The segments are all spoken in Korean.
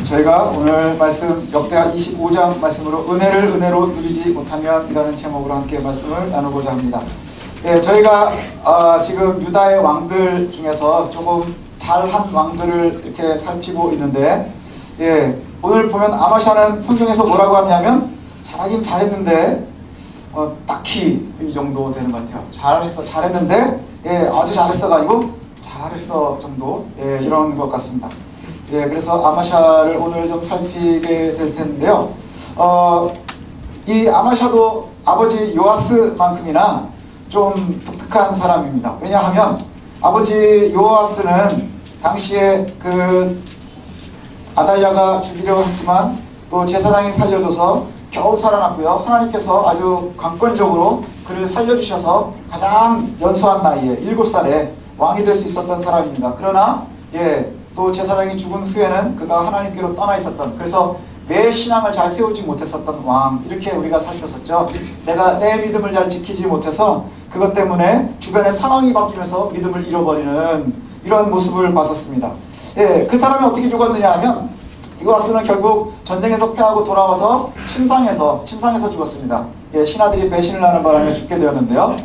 저희가 오늘 말씀 역대하 25장 말씀으로 은혜를 은혜로 누리지 못하면 이라는 제목으로 함께 말씀을 나누고자 합니다. 저희가 지금 유다의 왕들 중에서 조금 잘한 왕들을 이렇게 살피고 있는데, 오늘 보면 아마샤는 성경에서 뭐라고 하냐면 잘하긴 잘했는데 딱히 이 정도 되는 것 같아요. 잘했는데 아주 잘했어가 아니고 잘했어 정도, 이런 것 같습니다. 그래서 아마샤를 오늘 좀 살피게 될 텐데요. 이 아마샤도 아버지 요아스만큼이나 좀 독특한 사람입니다. 왜냐하면 아버지 요아스는 당시에 그 아달랴가 죽이려 했지만 또 제사장이 살려줘서 겨우 살아났고요. 하나님께서 아주 강권적으로 그를 살려주셔서 가장 연소한 나이에 7살에 왕이 될 수 있었던 사람입니다. 그러나 또 제사장이 죽은 후에는 그가 하나님께로 떠나 있었던, 그래서 내 신앙을 잘 세우지 못했었던 왕, 이렇게 우리가 살폈었죠. 내가 내 믿음을 잘 지키지 못해서 그것 때문에 주변의 상황이 바뀌면서 믿음을 잃어버리는 이런 모습을 봤었습니다. 그 사람이 어떻게 죽었느냐 하면 요아스는 결국 전쟁에서 패하고 돌아와서 침상에서 죽었습니다. 신하들이 배신을 하는 바람에 죽게 되었는데요.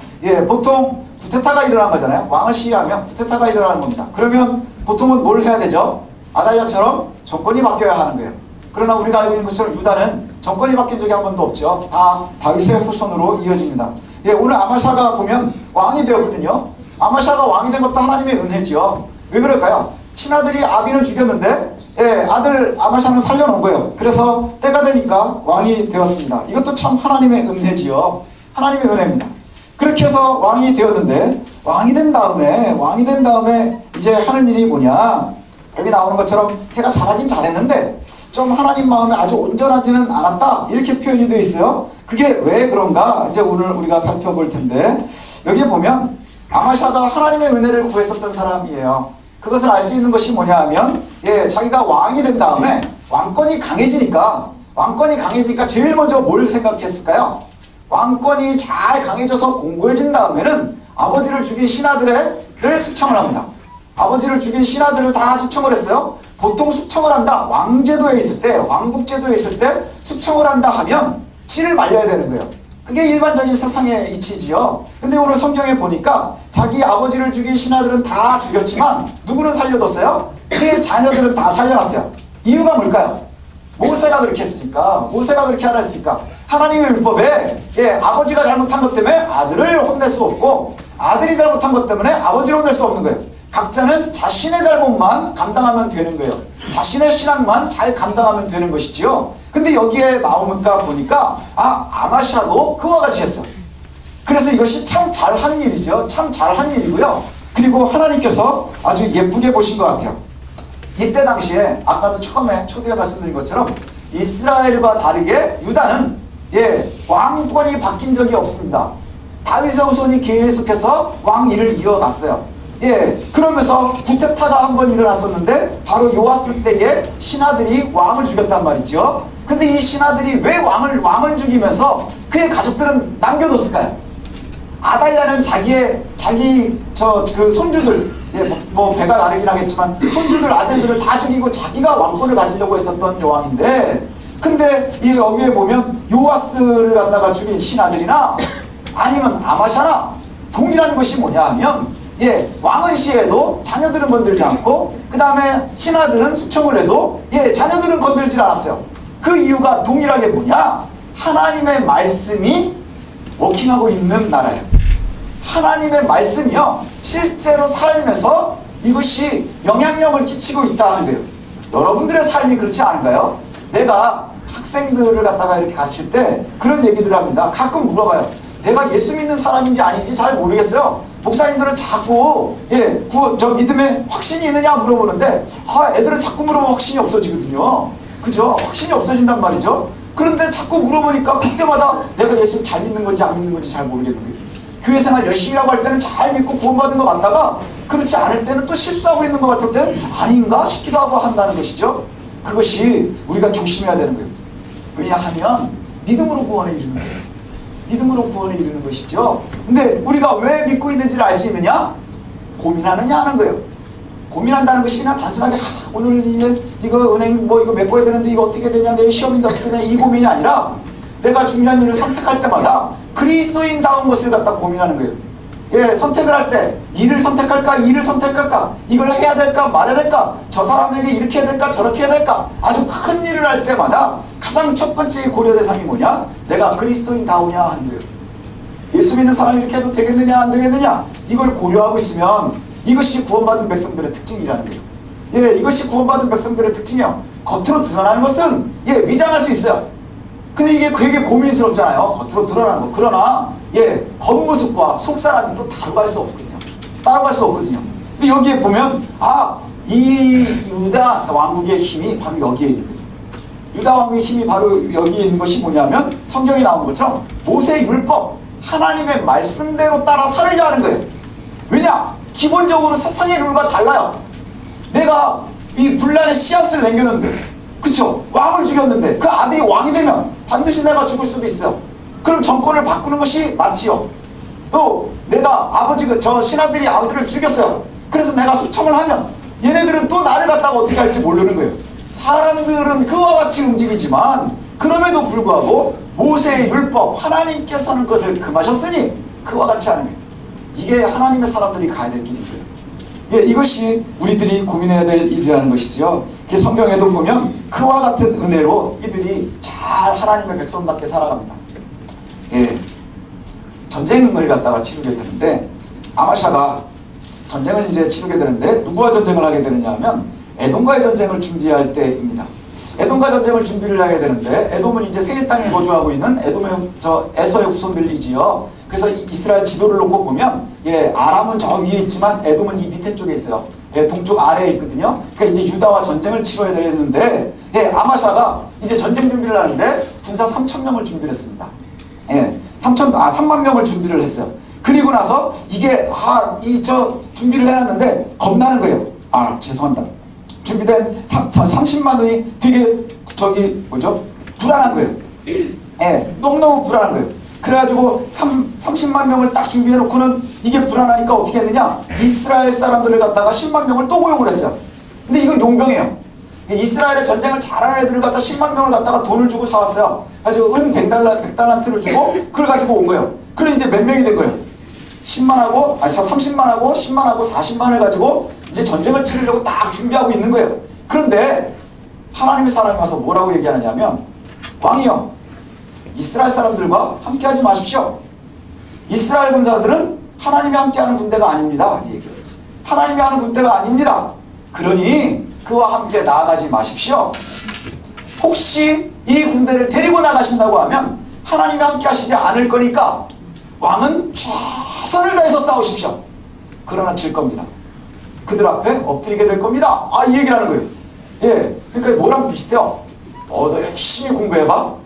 보통 구테타가 일어난 거잖아요. 왕을 시해하면 구테타가 일어나는 겁니다. 그러면 보통은 뭘 해야 되죠? 아달랴처럼 정권이 바뀌어야 하는 거예요. 그러나 우리가 알고 있는 것처럼 유다는 정권이 바뀐 적이 한 번도 없죠. 다 다윗의 후손으로 이어집니다. 오늘 아마샤가 보면 왕이 되었거든요. 아마샤가 왕이 된 것도 하나님의 은혜지요. 왜 그럴까요? 신하들이 아비는 죽였는데 아들 아마샤는 살려놓은 거예요. 그래서 때가 되니까 왕이 되었습니다. 이것도 참 하나님의 은혜지요. 하나님의 은혜입니다. 그렇게 해서 왕이 되었는데, 왕이 된 다음에 이제 하는 일이 뭐냐, 여기 나오는 것처럼 해가 잘하긴 잘했는데 좀 하나님 마음에 아주 온전하지는 않았다, 이렇게 표현이 되어 있어요. 그게 왜 그런가 이제 오늘 우리가 살펴볼 텐데, 여기 보면 아마샤가 하나님의 은혜를 구했었던 사람이에요. 그것을 알 수 있는 것이 뭐냐 하면 자기가 왕이 된 다음에 왕권이 강해지니까 제일 먼저 뭘 생각했을까요? 왕권이 잘 강해져서 공고해진 다음에는 아버지를 죽인 신하들을 숙청을 합니다. 아버지를 죽인 신하들을 다 숙청을 했어요. 보통 숙청을 한다, 왕제도에 있을 때, 왕국제도에 있을 때 숙청을 한다 하면 씨를 말려야 되는 거예요. 그게 일반적인 세상의 이치지요. 근데 오늘 성경에 보니까 자기 아버지를 죽인 신하들은 다 죽였지만 누구는 살려뒀어요? 그의 자녀들은 다 살려놨어요. 이유가 뭘까요? 모세가 그렇게 했으니까. 모세가 그렇게 하라 했으니까. 하나님의 율법에 아버지가 잘못한 것 때문에 아들을 혼낼 수 없고, 아들이 잘못한 것 때문에 아버지를 혼낼 수 없는 거예요. 각자는 자신의 잘못만 감당하면 되는 거예요. 자신의 신앙만 잘 감당하면 되는 것이지요. 근데 여기에 나오니까 보니까 아마샤도 그와 같이 했어. 그래서 이것이 참 잘한 일이죠. 참 잘한 일이고요. 그리고 하나님께서 아주 예쁘게 보신 것 같아요. 이때 당시에 아까도 처음에 초대에 말씀드린 것처럼 이스라엘과 다르게 유다는 왕권이 바뀐 적이 없습니다. 다윗의 후손이 계속해서 왕 일을 이어갔어요. 그러면서 구테타가 한 번 일어났었는데 바로 요아스 때에 신하들이 왕을 죽였단 말이죠. 근데 이 신하들이 왜 왕을 죽이면서 그의 가족들은 남겨뒀을까요? 아달랴는 자기 그 손주들, 뭐 배가 다르긴 하겠지만 손주들, 아들들을 다 죽이고 자기가 왕권을 가지려고 했었던 여왕인데, 근데 이 여기에 보면 요아스를 갖다가 죽인 신하들이나 아니면 아마샤나 동일한 것이 뭐냐 하면 왕은 시해도 자녀들은 건들지 않고, 그 다음에 신하들은 숙청을 해도 자녀들은 건들지 않았어요. 그 이유가 동일하게 뭐냐? 하나님의 말씀이 워킹하고 있는 나라예요. 하나님의 말씀이요, 실제로 삶에서 이것이 영향력을 끼치고 있다는 거예요. 여러분들의 삶이 그렇지 않은가요? 내가 학생들을 갖다가 이렇게 가르칠 때 그런 얘기들을 합니다. 가끔 물어봐요. 내가 예수 믿는 사람인지 아닌지 잘 모르겠어요. 목사님들은 자꾸 저 믿음에 확신이 있느냐 물어보는데 애들은 자꾸 물어보면 확신이 없어지거든요. 그죠? 확신이 없어진단 말이죠. 그런데 자꾸 물어보니까 그때마다 내가 예수 잘 믿는 건지 안 믿는 건지 잘 모르겠는 거예요. 교회 생활 열심히 하고 할 때는 잘 믿고 구원받은 것 같다가 그렇지 않을 때는 또 실수하고 있는 것 같을 때는 아닌가 싶기도 하고 한다는 것이죠. 그것이 우리가 조심해야 되는 거예요. 왜냐하면 믿음으로 구원에 이르는 거예요. 믿음으로 구원에 이르는 것이죠. 근데 우리가 왜 믿고 있는지를 알 수 있느냐? 고민하느냐 하는 거예요. 고민한다는 것이 그냥 단순하게 오늘 이제 이거 은행 뭐 이거 메꿔야 되는데 이거 어떻게 되냐, 내일 시험인데 어떻게 되냐, 이 고민이 아니라 내가 중요한 일을 선택할 때마다 그리스도인다운 것을 갖다 고민하는 거예요. 예, 선택을 할 때 일을 선택할까, 일을 선택할까, 이걸 해야 될까 말아야 될까, 저 사람에게 이렇게 해야 될까 저렇게 해야 될까, 아주 큰 일을 할 때마다 가장 첫 번째 고려 대상이 뭐냐, 내가 그리스도인다우냐 하는 거예요. 예수 믿는 사람이 이렇게 해도 되겠느냐 안 되겠느냐, 이걸 고려하고 있으면 이것이 구원받은 백성들의 특징이라는 거예요. 예, 이것이 구원받은 백성들의 특징이에요. 겉으로 드러나는 것은 예, 위장할 수 있어요. 근데 이게 되게 고민스럽잖아요. 겉으로 드러나는 거. 그러나 예, 겉모습과 속사람이 또 다르고 할 수 없거든요. 따라갈 수 없거든요. 근데 여기에 보면 이 유다 왕국의 힘이 바로 여기에 있는 거예요. 유다 왕국의 힘이 바로 여기에 있는 것이 뭐냐면 성경에 나온 것처럼 모세의 율법, 하나님의 말씀대로 따라 살으려 하는 거예요. 왜냐? 기본적으로 세상의 룰과 달라요. 내가 이 분란의 씨앗을 남겼는데, 그쵸? 왕을 죽였는데 그 아들이 왕이 되면 반드시 내가 죽을 수도 있어요. 그럼 정권을 바꾸는 것이 맞지요. 또 내가 저 신하들이 아버지를 죽였어요. 그래서 내가 수청을 하면 얘네들은 또 나를 갖다가 어떻게 할지 모르는 거예요. 사람들은 그와 같이 움직이지만 그럼에도 불구하고 모세의 율법, 하나님께서는 그것을 금하셨으니 그와 같이 하는 거예요. 이게 하나님의 사람들이 가야 될 길인 거예요. 예, 이것이 우리들이 고민해야 될 일이라는 것이지요. 성경에도 보면 그와 같은 은혜로 이들이 잘 하나님의 백성답게 살아갑니다. 예, 전쟁을 갖다가 치르게 되는데, 아마샤가 전쟁을 이제 치르게 되는데 누구와 전쟁을 하게 되느냐 하면 에돔과의 전쟁을 준비할 때입니다. 에돔과 전쟁을 준비를 하게 되는데, 에돔은 이제 세일 땅에 거주하고 있는 에서의 후손들이지요. 그래서 이스라엘 지도를 놓고 보면 예, 아람은 저 위에 있지만 에돔은 이 밑에 쪽에 있어요. 예, 동쪽 아래에 있거든요. 그러니까 이제 유다와 전쟁을 치러야 되는데 예, 아마샤가 이제 전쟁 준비를 하는데 군사 3,000명을 준비를 했습니다. 예, 3만 명을 준비를 했어요. 그리고 나서 이게 준비를 해놨는데 겁나는 거예요. 죄송합니다. 준비된 30만 원이 되게 불안한 거예요. 예, 너무너무 불안한 거예요. 그래가지고 30만 명을 딱 준비해놓고는 이게 불안하니까 어떻게 했느냐, 이스라엘 사람들을 갖다가 10만 명을 또 고용을 했어요. 근데 이건 용병이에요. 이스라엘의 전쟁을 잘하는 애들을 갖다 10만 명을 갖다가 돈을 주고 사왔어요. 가지고 은 100달란트를 주고 그걸 가지고 온 거예요. 그럼 이제 몇 명이 된 거예요? 30만하고 10만하고 40만을 가지고 이제 전쟁을 치르려고 딱 준비하고 있는 거예요. 그런데 하나님의 사람이 와서 뭐라고 얘기하느냐면, 왕이요, 이스라엘 사람들과 함께하지 마십시오. 이스라엘 군사들은 하나님이 함께하는 군대가 아닙니다. 이 얘기예요. 하나님이 하는 군대가 아닙니다. 그러니 그와 함께 나아가지 마십시오. 혹시 이 군대를 데리고 나가신다고 하면 하나님이 함께 하시지 않을 거니까 왕은 최선을 다해서 싸우십시오. 그러나 질 겁니다. 그들 앞에 엎드리게 될 겁니다. 이 얘기를 하는 거예요. 예, 그러니까 뭐랑 비슷해요. 너 열심히 공부해봐.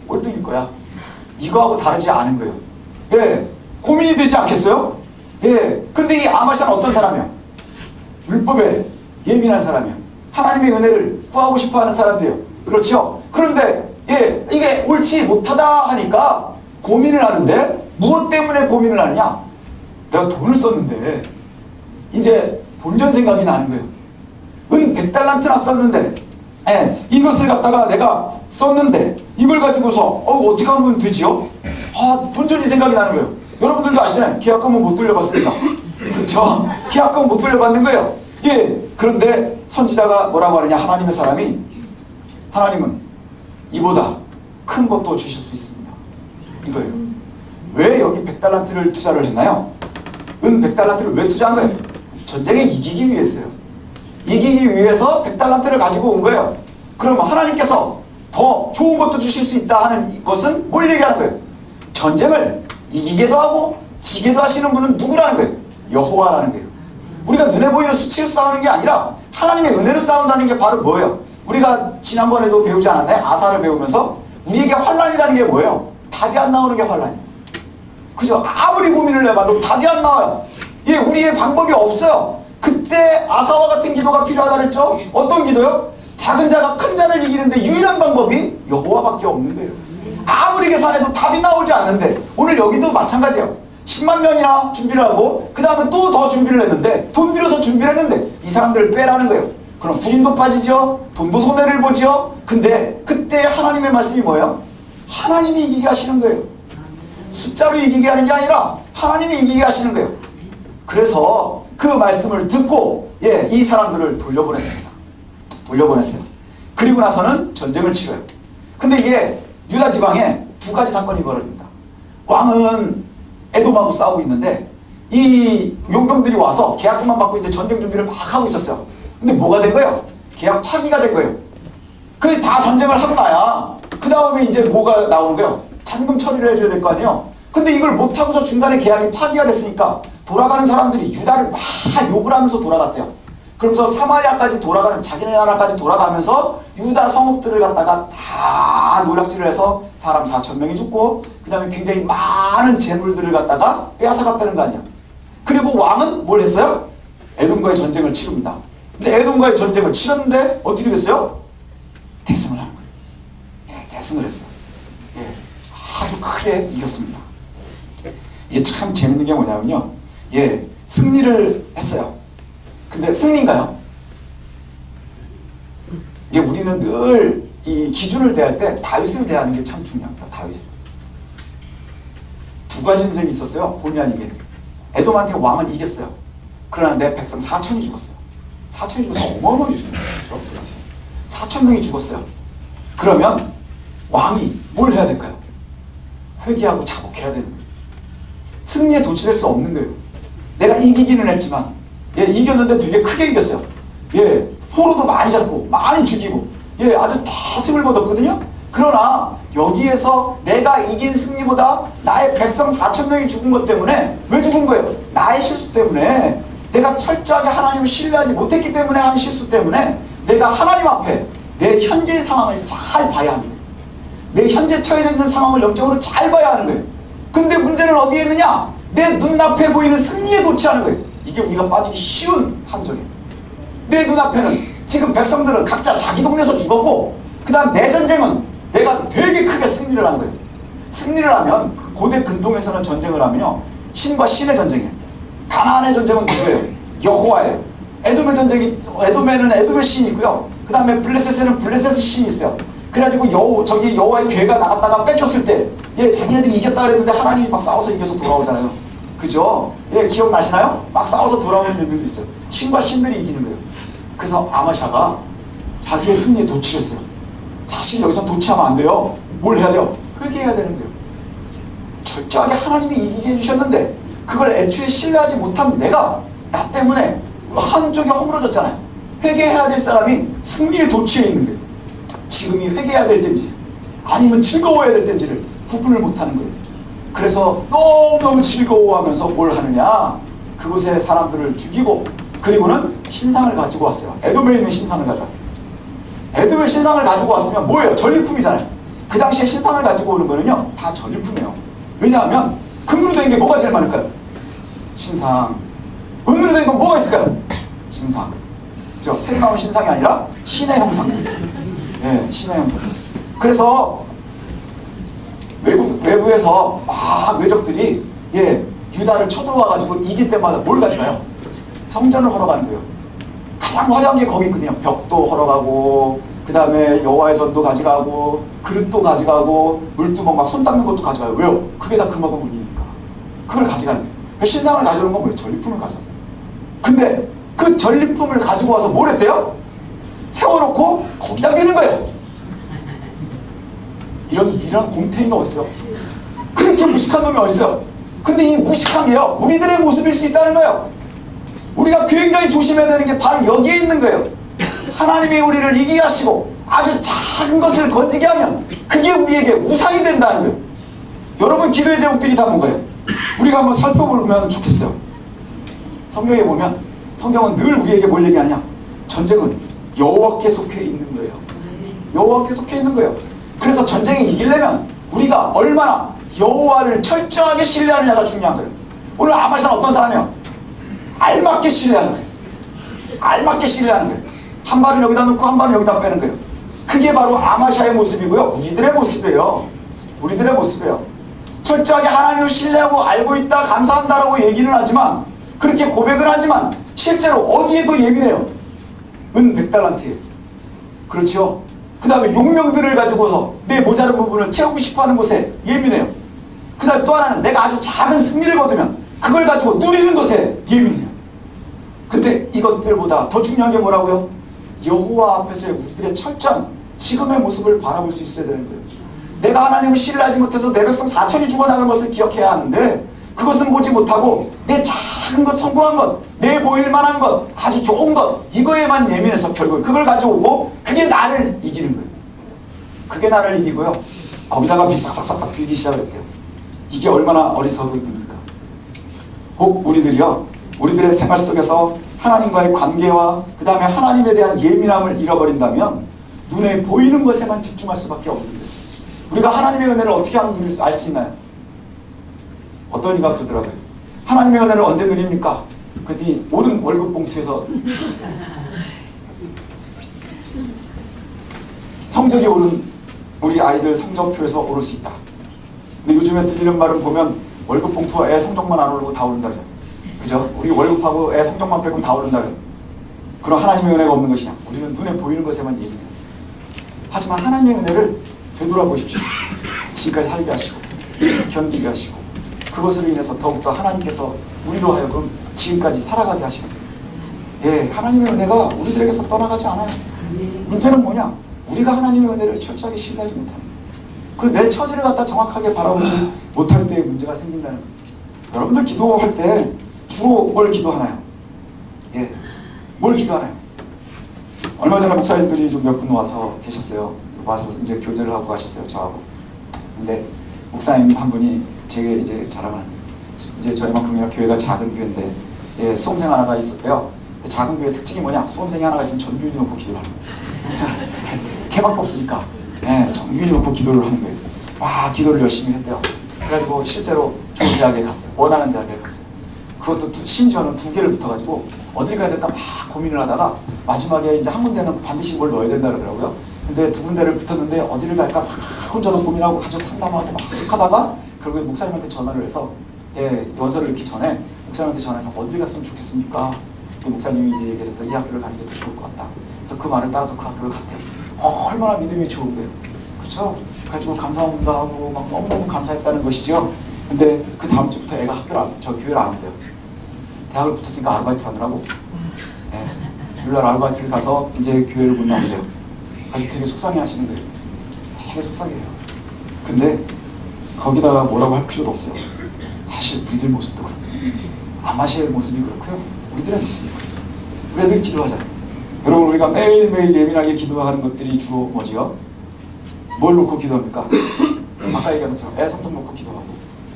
꼴등일 거야. 이거하고 다르지 않은 거예요. 예, 고민이 되지 않겠어요? 예, 그런데 이 아마샤는 어떤 사람이야? 율법에 예민한 사람이야. 하나님의 은혜를 구하고 싶어하는 사람들이에요. 그렇죠? 그런데 예, 이게 옳지 못하다 하니까 고민을 하는데, 무엇 때문에 고민을 하느냐? 내가 돈을 썼는데 이제 본전 생각이 나는 거예요. 은 100달란트나 썼는데 예, 이것을 갖다가 내가 썼는데 이걸 가지고서 어떻게 하면 되지요? 본전이 생각이 나는 거예요. 여러분들도 아시잖아요. 계약금은 못 돌려봤으니까. 그렇죠? 계약금은 못 돌려받는 거예요. 예, 그런데 선지자가 뭐라고 하느냐, 하나님의 사람이, 하나님은 이보다 큰 것도 주실 수 있습니다. 이거예요. 왜 여기 100달란트를 투자를 했나요? 은 100달란트를 왜 투자한 거예요? 전쟁에 이기기 위해서요. 이기기 위해서 100달란트를 가지고 온 거예요. 그러면 하나님께서 더 좋은 것도 주실 수 있다 하는 것은 뭘 얘기하는 거예요? 전쟁을 이기게도 하고 지게도 하시는 분은 누구라는 거예요? 여호와라는 거예요. 우리가 눈에 보이는 수치로 싸우는 게 아니라 하나님의 은혜로 싸운다는 게 바로 뭐예요? 우리가 지난번에도 배우지 않았나요? 아사를 배우면서 우리에게 환란이라는 게 뭐예요? 답이 안 나오는 게 환란이에요. 그죠? 아무리 고민을 해봐도 답이 안 나와요. 예, 우리의 방법이 없어요. 그때 아사와 같은 기도가 필요하다 그랬죠? 어떤 기도요? 작은 자가 큰 자를 이기는데 유일한 방법이 여호와밖에 없는 거예요. 아무리 계산해도 답이 나오지 않는데, 오늘 여기도 마찬가지예요. 10만 명이나 준비를 하고 그 다음에 또 더 준비를 했는데 돈 들여서 준비를 했는데 이 사람들을 빼라는 거예요. 그럼 군인도 빠지죠. 돈도 손해를 보죠. 근데 그때 하나님의 말씀이 뭐예요? 하나님이 이기게 하시는 거예요. 숫자로 이기게 하는 게 아니라 하나님이 이기게 하시는 거예요. 그래서 그 말씀을 듣고 이 사람들을 돌려보냈습니다. 돌려보냈어요. 그리고 나서는 전쟁을 치러요. 근데 이게 유다 지방에 두 가지 사건이 벌어집니다. 왕은 에돔하고 싸우고 있는데 이 용병들이 와서 계약금만 받고 이제 전쟁 준비를 막 하고 있었어요. 근데 뭐가 된 거예요? 계약 파기가 된 거예요. 그게 다 전쟁을 하고 나야 그 다음에 이제 뭐가 나오는 거예요? 잔금 처리를 해줘야 될 거 아니에요? 근데 이걸 못하고서 중간에 계약이 파기가 됐으니까 돌아가는 사람들이 유다를 막 욕을 하면서 돌아갔대요. 그러면서 사마리아까지 돌아가는, 자기네 나라까지 돌아가면서 유다 성읍들을 갖다가 다 노략질을 해서 사람 4,000명이 죽고 그 다음에 굉장히 많은 재물들을 갖다가 빼앗아갔다는 거 아니야. 그리고 왕은 뭘 했어요? 에돔과의 전쟁을 치릅니다. 근데 에돔과의 전쟁을 치렀는데 어떻게 됐어요? 대승을 하는 거예요. 대승을 했어요. 아주 크게 이겼습니다. 이게 참 재밌는 게 뭐냐면요. 승리를 했어요. 근데 승리인가요? 이제 우리는 늘 이 기준을 대할 때 다윗을 대하는 게 참 중요합니다. 다윗을. 두 가지 전쟁이 있었어요. 본의 아니게. 에돔한테 왕은 이겼어요. 그러나 내 백성 4천이 죽었어요. 4천이 죽어서 어마어마하게 죽었죠. 4,000명이 죽었어요. 그러면 왕이 뭘 해야 될까요? 회개하고 자복해야 되는 거예요. 승리에 도취될 수 없는 거예요. 내가 이기기는 했지만 이겼는데 되게 크게 이겼어요. 포로도 많이 잡고 많이 죽이고 아주 대승을 거뒀거든요. 그러나 여기에서 내가 이긴 승리보다 나의 백성 4,000명이 죽은 것 때문에 왜 죽은 거예요? 나의 실수 때문에 내가 철저하게 하나님을 신뢰하지 못했기 때문에 한 실수 때문에 내가 하나님 앞에 내 현재의 상황을 잘 봐야 합니다. 내 현재 처해져 있는 상황을 영적으로 잘 봐야 하는 거예요. 근데 문제는 어디에 있느냐? 내 눈앞에 보이는 승리에 도취하는 거예요. 이게 우리가 빠지기 쉬운 함정이에요. 내 눈앞에는 지금 백성들은 각자 자기 동네에서 죽었고 그 다음 내 전쟁은 내가 되게 크게 승리를 한 거예요. 승리를 하면 고대 근동에서는 전쟁을 하면요 신과 신의 전쟁이에요. 가나안의 전쟁은 누구예요? 여호와예요. 에돔의 전쟁이 에돔에는 에돔의 신이 있고요. 그 다음에 블레셋에는 블레셋의 신이 있어요. 그래가지고 여호와의 괴가 나갔다가 뺏겼을 때 자기네들이 이겼다 그랬는데 하나님이 막 싸워서 이겨서 돌아오잖아요. 그죠? 기억나시나요? 막 싸워서 돌아오는 일들도 있어요. 신과 신들이 이기는 거예요. 그래서 아마샤가 자기의 승리에 도취했어요. 사실 여기서 도취하면 안 돼요. 뭘 해야 돼요? 회개해야 되는 거예요. 철저하게 하나님이 이기게 해주셨는데 그걸 애초에 신뢰하지 못한 내가 나 때문에 한쪽이 허물어졌잖아요. 회개해야 될 사람이 승리에 도취해 있는 거예요. 지금이 회개해야 될 때인지 아니면 즐거워야 될 때인지를 구분을 못하는 거예요. 그래서 너무너무 즐거워하면서 뭘 하느냐? 그곳에 사람들을 죽이고 그리고는 신상을 가지고 왔어요. 에돔에 있는 신상을 가져왔어요. 에돔의 신상을 가지고 왔으면 뭐예요? 전리품이잖아요. 그 당시에 신상을 가지고 오는 거는요 다 전리품이에요. 왜냐하면 금으로 된 게 뭐가 제일 많을까요? 신상. 은으로 된 건 뭐가 있을까요? 신상. 그죠? 새로 나온 신상이 아니라 신의 형상. 신의 형상. 그래서 외부에서 막 외적들이 유다를 쳐들어와가지고 이길 때마다 뭘 가져가요? 성전을 헐어가는 거예요. 가장 화려한 게 거기 있거든요. 벽도 헐어가고 그 다음에 여호와의 전도 가져가고 그릇도 가져가고 물두멍 막 손 닦는 것도 가져가요. 왜요? 그게 다 금하고 은이니까. 그걸 가져가는 거예요. 신상을 가져오는 건 뭐예요? 전리품을 가져왔어요. 근데 그 전리품을 가지고 와서 뭘 했대요? 세워놓고 거기다 끼는 거예요. 이런 공태인가 어딨어요? 그렇게 무식한 놈이 어딨어요? 근데 이 무식한 게요 우리들의 모습일 수 있다는 거예요. 우리가 굉장히 조심해야 되는 게 바로 여기에 있는 거예요. 하나님이 우리를 이기게 하시고 아주 작은 것을 건지게 하면 그게 우리에게 우상이 된다는 거예요. 여러분 기도의 제목들이 다 뭔가요? 우리가 한번 살펴보면 좋겠어요. 성경에 보면 성경은 늘 우리에게 뭘 얘기하느냐? 전쟁은 여호와께 속해 있는 거예요. 여호와께 속해 있는 거예요. 그래서 전쟁에 이기려면 우리가 얼마나 여호와를 철저하게 신뢰하느냐가 중요한 거예요. 오늘 아마샤는 어떤 사람이에요? 알맞게 신뢰하는 거예요. 알맞게 신뢰하는 거예요. 한 발은 여기다 놓고 한 발은 여기다 빼는 거예요. 그게 바로 아마샤의 모습이고요. 우리들의 모습이에요. 우리들의 모습이에요. 철저하게 하나님을 신뢰하고 알고 있다, 감사한다라고 얘기는 하지만, 그렇게 고백을 하지만 실제로 어디에도 예민해요. 은 100달란트예요. 그렇죠? 그 다음에 용명들을 가지고서 내 모자른 부분을 채우고 싶어하는 곳에 예민해요. 그 다음에 또 하나는 내가 아주 작은 승리를 거두면 그걸 가지고 누리는 것에 예민해요. 근데 이것들보다 더 중요한 게 뭐라고요? 여호와 앞에서의 우리들의 철저한 지금의 모습을 바라볼 수 있어야 되는 거예요. 내가 하나님을 신뢰하지 못해서 내 백성 4천이 죽어나간 것을 기억해야 하는데, 그것은 보지 못하고 내 작은 것, 성공한 것, 내 보일 만한 것, 아주 좋은 것, 이거에만 예민해서 결국 그걸 가져오고 그게 나를 이기는 거예요. 그게 나를 이기고요. 거기다가 싹싹싹 빌기 시작했대요. 이게 얼마나 어리석음입니까? 혹 우리들이요, 우리들의 생활 속에서 하나님과의 관계와 그 다음에 하나님에 대한 예민함을 잃어버린다면 눈에 보이는 것에만 집중할 수밖에 없는데, 우리가 하나님의 은혜를 어떻게 하면 알 수 있나요? 어떤 이가 그러더라고요. 하나님의 은혜를 언제 누립니까? 그랬더니 오른 월급 봉투에서 성적이 오른 우리 아이들 성적표에서 오를 수 있다. 근데 요즘에 들리는 말은 보면 월급 봉투와 애 성적만 안 오르고 다 오른다죠. 그죠? 우리 월급하고 애 성적만 빼고는 다 오른다죠. 그럼 하나님의 은혜가 없는 것이냐? 우리는 눈에 보이는 것에만 예민해요. 하지만 하나님의 은혜를 되돌아보십시오. 지금까지 살게 하시고 견디게 하시고, 그것으로 인해서 더욱더 하나님께서 우리로 하여금 지금까지 살아가게 하시는 거예요. 예, 하나님의 은혜가 우리들에게서 떠나가지 않아요. 문제는 뭐냐? 우리가 하나님의 은혜를 철저하게 신뢰하지 못하는 거예요. 그리고 내 처지를 갖다 정확하게 바라보지 못할 때의 문제가 생긴다는 거예요. 여러분들 기도할 때 주로 뭘 기도하나요? 예, 뭘 기도하나요? 얼마 전에 목사님들이 좀 몇 분 와서 계셨어요. 와서 이제 교제를 하고 가셨어요, 저하고. 근데 목사님 한 분이 제게 이제 자랑을 합니다. 이제 저희만큼이나 교회가 작은 교회인데, 예, 수험생 하나가 있었대요. 작은 교회 특징이 뭐냐? 수험생이 하나가 있으면 전교인이 놓고 기도를 하는 거예요. 개밖에 없으니까, 예, 전교인이 놓고 기도를 하는 거예요. 와, 기도를 열심히 했대요. 그래가지고 실제로 좋은 대학에 갔어요. 원하는 대학에 갔어요. 그것도 심지어는 2개를 붙어가지고 어딜 가야 될까 막 고민을 하다가 마지막에 이제 한 군데는 반드시 뭘 넣어야 된다 그러더라고요. 근데 2군데를 붙었는데 어디를 갈까 막 혼자서 고민하고 가족 상담하고 막 하다가 결국에 목사님한테 전화를 해서, 예, 원서를 넣기 전에 목사님한테 전화해서 어딜 갔으면 좋겠습니까? 목사님이 이제 얘기를 해서 이 학교를 가는 게 더 좋을 것 같다. 그래서 그 말을 따라서 그 학교를 갔대요. 얼마나 믿음이 좋은 거예요. 그렇죠? 그래가지고 감사합니다 하고 막 너무너무 감사했다는 것이죠. 근데 그 다음 주부터 애가 교회를 안 온대요. 대학을 붙었으니까 아르바이트를 하느라고. 예, 주일날 아르바이트를 가서 이제 교회를 못 나온대요. 아주 되게 속상해 하시는 거예요. 되게 속상해요. 근데 거기다가 뭐라고 할 필요도 없어요. 사실 우리들 모습도 그렇고, 아마시아의 모습이 그렇고요, 우리들의 모습이 그렇고요. 우리들 기도하잖아요. 여러분, 우리가 매일매일 예민하게 기도하는 것들이 주로 뭐지요? 뭘 놓고 기도합니까? 아까 얘기한 것처럼 애 성적 놓고 기도하고,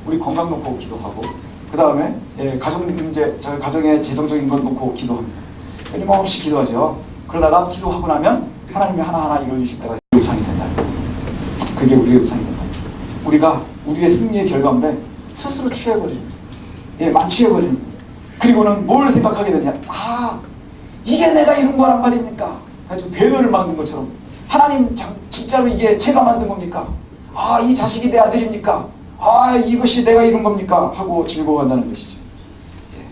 우리 건강 놓고 기도하고, 그 다음에, 예, 가정 문제, 저희 가정의 재정적인 것 놓고 기도합니다. 끊임없이 기도하죠. 그러다가 기도하고 나면 하나님이 하나하나 이루어주실 때가 우상이 된다. 그게 우리의 우상이 된다. 우리가 우리의 승리의 결과물에 스스로 취해버리는 거예요. 예, 만취해버리는 거예요. 그리고는 뭘 생각하게 되냐? 아, 이게 내가 이룬 거란 말입니까? 그래서 배너를 만든 것처럼, 하나님 진짜로 이게 제가 만든 겁니까? 아, 이 자식이 내 아들입니까? 아, 이것이 내가 이룬 겁니까? 하고 즐거워한다는 것이죠. 예.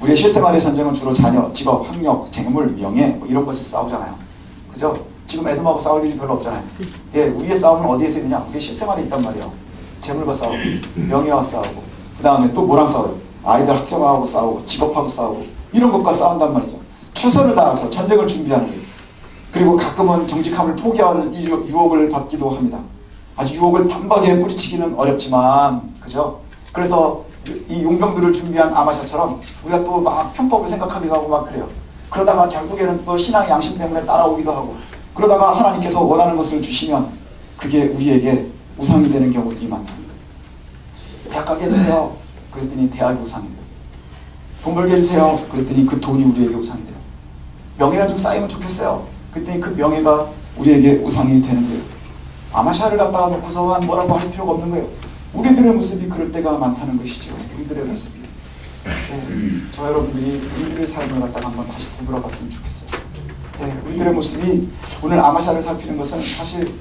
우리의 실생활의 전쟁은 주로 자녀, 직업, 학력, 재물, 명예 뭐 이런 것을 싸우잖아요. 그죠? 지금 애들하고 싸울 일이 별로 없잖아요. 예, 우리의 싸움은 어디에서 있느냐? 우리의 실생활에 있단 말이에요. 재물과 싸우고, 명예와 싸우고, 그 다음에 또 뭐랑 싸워요? 아이들 학점하고 싸우고, 직업하고 싸우고, 이런 것과 싸운단 말이죠. 최선을 다해서 전쟁을 준비하는 거예요. 그리고 가끔은 정직함을 포기할 유혹을 받기도 합니다. 아주 유혹을 단박에 뿌리치기는 어렵지만, 그죠? 그래서 이 용병들을 준비한 아마샤처럼 우리가 또 막 편법을 생각하기도 하고 막 그래요. 그러다가 결국에는 또 신앙의 양심 때문에 따라오기도 하고, 그러다가 하나님께서 원하는 것을 주시면 그게 우리에게 우상이 되는 경우들이 많다. 대학 가게 해주세요. 그랬더니 대학이 우상이 돼요. 돈 벌게 해주세요. 그랬더니 그 돈이 우리에게 우상이 돼요. 명예가 좀 쌓이면 좋겠어요. 그랬더니 그 명예가 우리에게 우상이 되는 거예요. 아마샤를 갖다가 놓고서만 뭐라고 할 필요가 없는 거예요. 우리들의 모습이 그럴 때가 많다는 것이죠. 우리들의 모습이. 네, 저 여러분들이 우리들의 삶을 갖다가 한번 다시 되돌아봤으면 좋겠어요. 네, 우리들의 모습이 오늘 아마샤를 살피는 것은 사실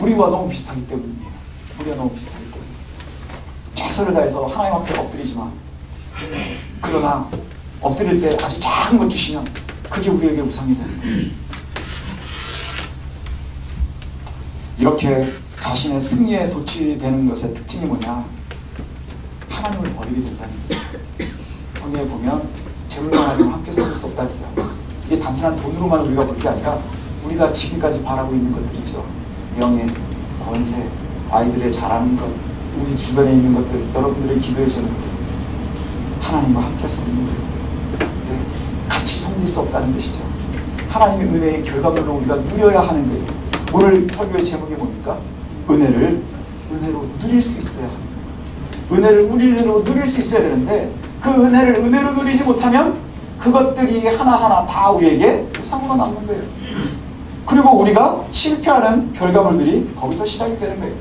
우리와 너무 비슷하기 때문이에요. 우리가 너무 비슷하기 때문에. 최선을 다해서 하나님 앞에 엎드리지만, 그러나 엎드릴 때 아주 작은 것 주시면 그게 우리에게 우상이 되는 거예요. 이렇게 자신의 승리에 도취되는 것의 특징이 뭐냐? 하나님을 버리게 된다는 거예요. 성경에 보면 재물과 하나님은 함께 설 수 없다 했어요. 이게 단순한 돈으로만 우리가 볼 게 아니라 우리가 지금까지 바라고 있는 것들이죠. 명예, 권세, 아이들의 잘하는 것, 우리 주변에 있는 것들, 여러분들의 기도의 제목들, 하나님과 함께 서는 거예요. 네, 같이 섬길 수 없다는 것이죠. 하나님의 은혜의 결과물로 우리가 누려야 하는 거예요. 오늘 설교의 제목이 뭡니까? 은혜로 누릴 수 있어야 합니다. 은혜를 은혜로 누릴 수 있어야 되는데, 그 은혜를 은혜로 누리지 못하면 그것들이 하나하나 다 우리에게 우상으로 남는 거예요. 그리고 우리가 실패하는 결과물들이 거기서 시작이 되는 거예요.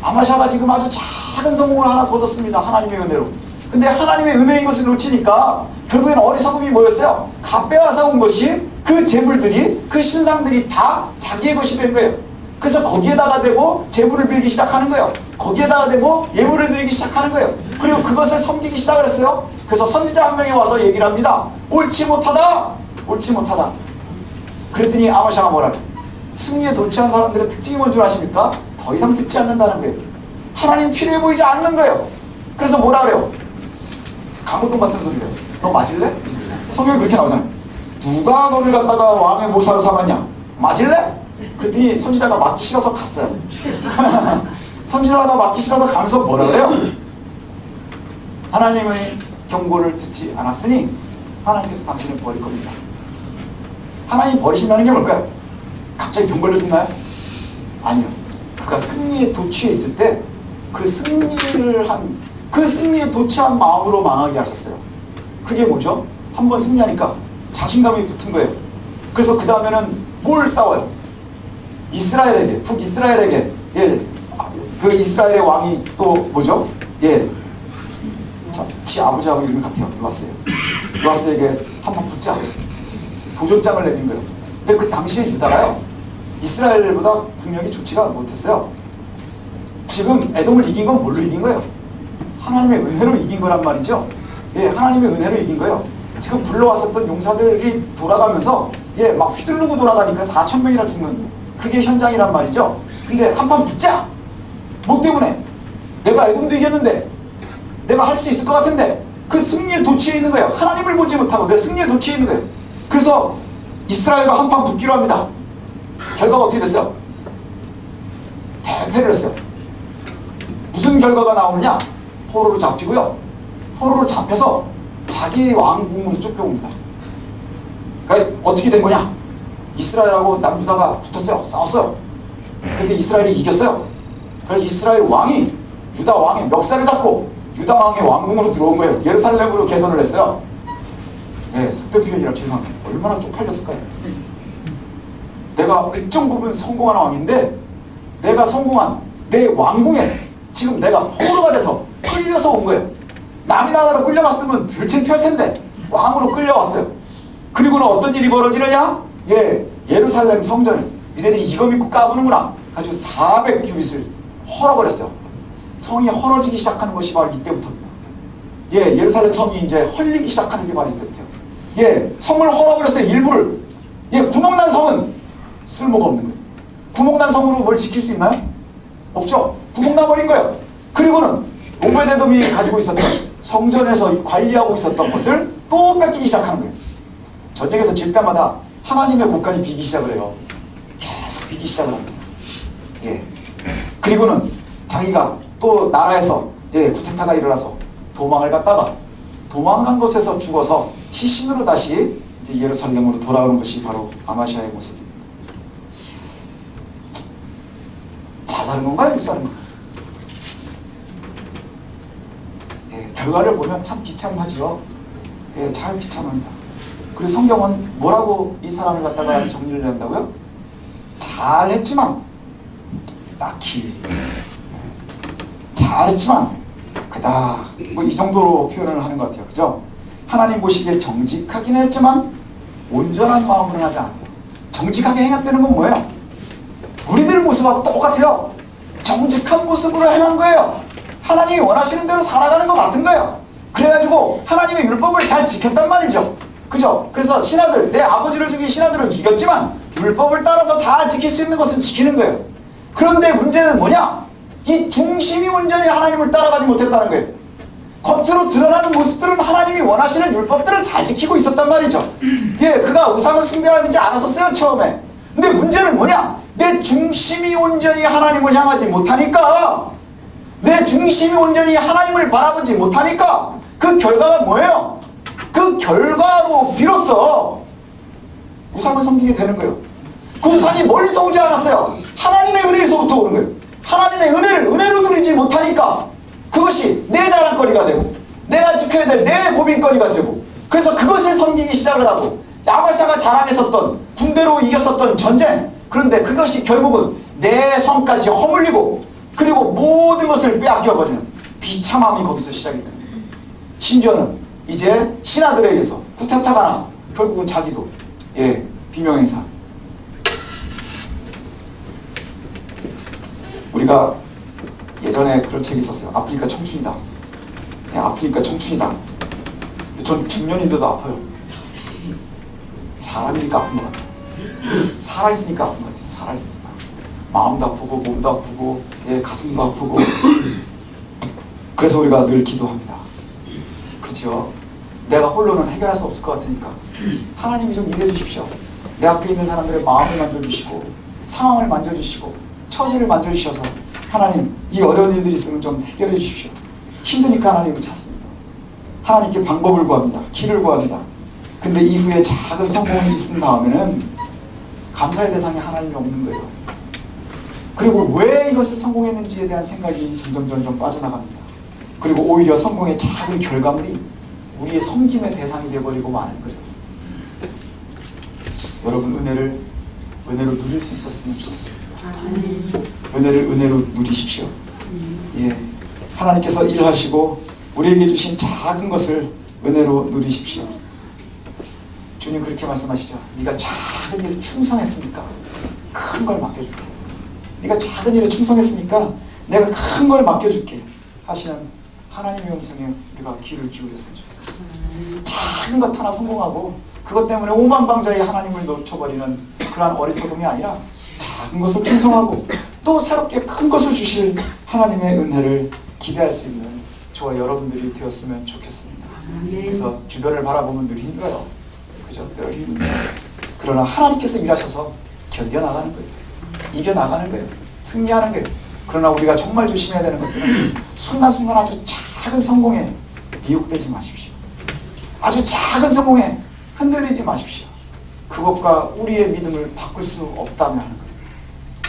아마샤가 지금 아주 작은 성공을 하나 거뒀습니다. 하나님의 은혜로. 근데 하나님의 은혜인 것을 놓치니까 결국에는 어리석음이 뭐였어요? 갓빼앗아 온 것이, 그 재물들이, 그 신상들이 다 자기의 것이 된 거예요. 그래서 거기에다가 대고 재물을 빌기 시작하는 거예요. 거기에다가 대고 예물을 드리기 시작하는 거예요. 그리고 그것을 섬기기 시작을 했어요. 그래서 선지자 한 명이 와서 얘기를 합니다. 옳지 못하다! 옳지 못하다. 그랬더니 아마샤가 뭐라 그래요? 승리에 도취한 사람들의 특징이 뭔 줄 아십니까? 더 이상 듣지 않는다는 거예요. 하나님 필요해 보이지 않는 거예요. 그래서 뭐라 그래요? 강호동 같은 소리래요. 너 맞을래? 성경에 그렇게 나오잖아요. 누가 너를 갖다가 왕의 모사로 삼았냐? 맞을래? 그랬더니 선지자가 맞기 싫어서 갔어요. 선지자가 맞기 싫어서 가면서 뭐라 그래요? 하나님의 경고를 듣지 않았으니 하나님께서 당신을 버릴 겁니다. 하나님 버리신다는 게 뭘까요? 갑자기 병 걸려준가요? 아니요. 그가 승리에 도취해 있을 때 그 승리에 도취한 마음으로 망하게 하셨어요. 그게 뭐죠? 한번 승리하니까 자신감이 붙은 거예요. 그래서 그 다음에는 뭘 싸워요? 이스라엘에게, 북이스라엘에게, 예, 그 이스라엘의 왕이 또 뭐죠? 예, 지 아버지하고 이름이 같아요. 요아스에게 한번 붙자. 도전장을 내는 거예요. 근데 그 당시에 유다가요, 이스라엘보다 국력이 좋지가 못했어요. 지금 에돔을 이긴 건 뭘로 이긴 거예요? 하나님의 은혜로 이긴 거란 말이죠. 예, 하나님의 은혜로 이긴 거예요. 지금 불러왔었던 용사들이 돌아가면서, 예, 막 휘두르고 돌아가니까 4,000명이나 죽는, 그게 현장이란 말이죠. 근데 한판 붙자! 뭐 때문에? 내가 에돔도 이겼는데, 내가 할 수 있을 것 같은데, 그 승리에 도취해 있는 거예요. 하나님을 보지 못하고 내 승리에 도취해 있는 거예요. 그래서 이스라엘과 한판 붙기로 합니다. 결과가 어떻게 됐어요? 대패를 했어요. 무슨 결과가 나오느냐? 포로로 잡히고요. 포로로 잡혀서 자기 왕궁으로 쫓겨옵니다. 그러니까 어떻게 된 거냐? 이스라엘하고 남유다가 붙었어요. 싸웠어요. 근데 이스라엘이 이겼어요. 그래서 이스라엘 왕이, 유다 왕의 멱살을 잡고 유다 왕의 왕궁으로 들어온 거예요. 예루살렘으로 개선을 했어요. 네, 습득 표현이라 죄송합니다. 얼마나 쪽팔렸을까요? 내가 일정 부분 성공한 왕인데, 내가 성공한 내 왕궁에 지금 내가 포로가 돼서 끌려서 온 거예요. 남이 나라로 끌려갔으면 들창피할 텐데 왕으로 끌려왔어요. 그리고는 어떤 일이 벌어지느냐? 예, 예루살렘 성전을 니네들이 이거 믿고 까부는구나 가지고 400규빗을 헐어버렸어요. 성이 헐어지기 시작하는 것이 바로 이때부터입니다. 예, 예루살렘 성이 이제 헐리기 시작하는 게 바로 이때부터요. 예, 성을 헐어버렸어요. 일부를. 예, 구멍난 성은 쓸모가 없는 거예요. 구멍난 성으로 뭘 지킬 수 있나요? 없죠. 구멍나버린 거예요. 그리고는 오베데돔이 가지고 있었던 성전에서 관리하고 있었던 것을 또 뺏기기 시작하는 거예요. 전쟁에서 질 때마다 하나님의 곳간이 비기 시작을 해요. 계속 비기 시작을 합니다. 예. 그리고는 자기가 또 나라에서, 예, 쿠데타가 일어나서 도망을 갔다가 도망간 곳에서 죽어서 시신으로 다시 이제 예루살렘으로 돌아오는 것이 바로 아마시아의 모습입니다. 잘 사는 건가요? 못 사는 건가요? 예, 결과를 보면 참 비참하지요. 예, 잘 비참합니다. 그리고 성경은 뭐라고 이 사람을 갖다가 정리를 한다고요? 잘했지만 딱히, 잘했지만 그다, 뭐 이 정도로 표현을 하는 것 같아요. 그죠? 하나님 보시기에 정직하긴 했지만 온전한 마음으로 하지 않아요. 정직하게 행했다는 건 뭐예요? 우리들 모습하고 똑같아요. 정직한 모습으로 행한 거예요. 하나님이 원하시는 대로 살아가는 것 같은 거예요. 그래가지고 하나님의 율법을 잘 지켰단 말이죠. 그죠? 그래서 신하들, 내 아버지를 죽인 신하들은 죽였지만 율법을 따라서 잘 지킬 수 있는 것은 지키는 거예요. 그런데 문제는 뭐냐? 이 중심이 온전히 하나님을 따라가지 못했다는 거예요. 겉으로 드러나는 모습들은 하나님이 원하시는 율법들을 잘 지키고 있었단 말이죠. 예, 그가 우상을 숭배하지 않았었어요, 처음에. 근데 문제는 뭐냐? 내 중심이 온전히 하나님을 향하지 못하니까, 내 중심이 온전히 하나님을 바라보지 못하니까 그 결과가 뭐예요? 그 결과로 비로소 우상을 섬기게 되는 거예요. 그 우상이 멀리서 오지 않았어요. 하나님의 은혜에서부터 오는 거예요. 하나님의 은혜를 은혜로 누리지 못하니까 그것이 내 자랑거리가 되고 내가 지켜야 될 내 고민거리가 되고, 그래서 그것을 섬기기 시작을 하고, 야마샤가 자랑했었던 군대로 이겼었던 전쟁, 그런데 그것이 결국은 내 성까지 허물리고 그리고 모든 것을 빼앗겨버리는 비참함이 거기서 시작이 됩니다. 심지어는 이제 신하들에게서 쿠데타가 나서 결국은 자기도 비명행사. 우리가 예전에 그런 책이 있었어요. 아프니까 청춘이다. 아프니까 청춘이다. 전 중년인데도 아파요. 사람이니까 아픈 것 같아요. 살아있으니까 아픈 것 같아요. 살아있으니까. 마음도 아프고 몸도 아프고 가슴도 아프고. 그래서 우리가 늘 기도합니다. 그렇죠? 내가 홀로는 해결할 수 없을 것 같으니까 하나님이 좀 일해 주십시오. 내 앞에 있는 사람들의 마음을 만져주시고 상황을 만져주시고 처지를 만져주셔서 하나님, 이 어려운 일들이 있으면 좀 해결해 주십시오. 힘드니까 하나님을 찾습니다. 하나님께 방법을 구합니다. 길을 구합니다. 근데 이후에 작은 성공이 있은 다음에는 감사의 대상이 하나님이 없는 거예요. 그리고 왜 이것을 성공했는지에 대한 생각이 점점 빠져나갑니다. 그리고 오히려 성공의 작은 결과물이 우리의 섬김의 대상이 되어버리고 마는 거죠. 여러분, 은혜로 누릴 수 있었으면 좋겠습니다. 은혜를 은혜로 누리십시오. 하나님께서 일하시고 우리에게 주신 작은 것을 은혜로 누리십시오. 주님 그렇게 말씀하시죠. 네가 작은 일에 충성했으니까 큰 걸 맡겨줄게. 네가 작은 일에 충성했으니까 내가 큰 걸 맡겨줄게 하시는 하나님의 음성에 우리가 귀를 기울였으면 좋겠어요. 작은 것 하나 성공하고 그것 때문에 오만방자의 하나님을 놓쳐버리는 그러한 어리석음이 아니라 작은 것을 충성하고 또 새롭게 큰 것을 주실 하나님의 은혜를 기대할 수 있는 저와 여러분들이 되었으면 좋겠습니다. 그래서 주변을 바라보면 늘 힘들어요. 그죠? 늘 힘듭니다. 그러나 하나님께서 일하셔서 견뎌나가는 거예요. 이겨나가는 거예요. 승리하는 거예요. 그러나 우리가 정말 조심해야 되는 것들은 순간순간 아주 작은 성공에 미혹되지 마십시오. 아주 작은 성공에 흔들리지 마십시오. 그것과 우리의 믿음을 바꿀 수 없다면 하는 거예요.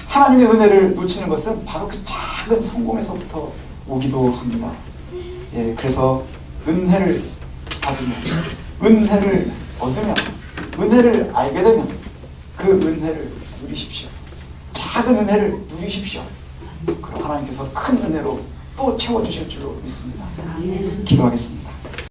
하나님의 은혜를 놓치는 것은 바로 그 작은 성공에서부터 오기도 합니다. 그래서 은혜를 받으면, 은혜를 얻으면, 은혜를 알게 되면 그 은혜를 누리십시오. 작은 은혜를 누리십시오. 그럼 하나님께서 큰 은혜로 또 채워주실 줄로 믿습니다. 기도하겠습니다.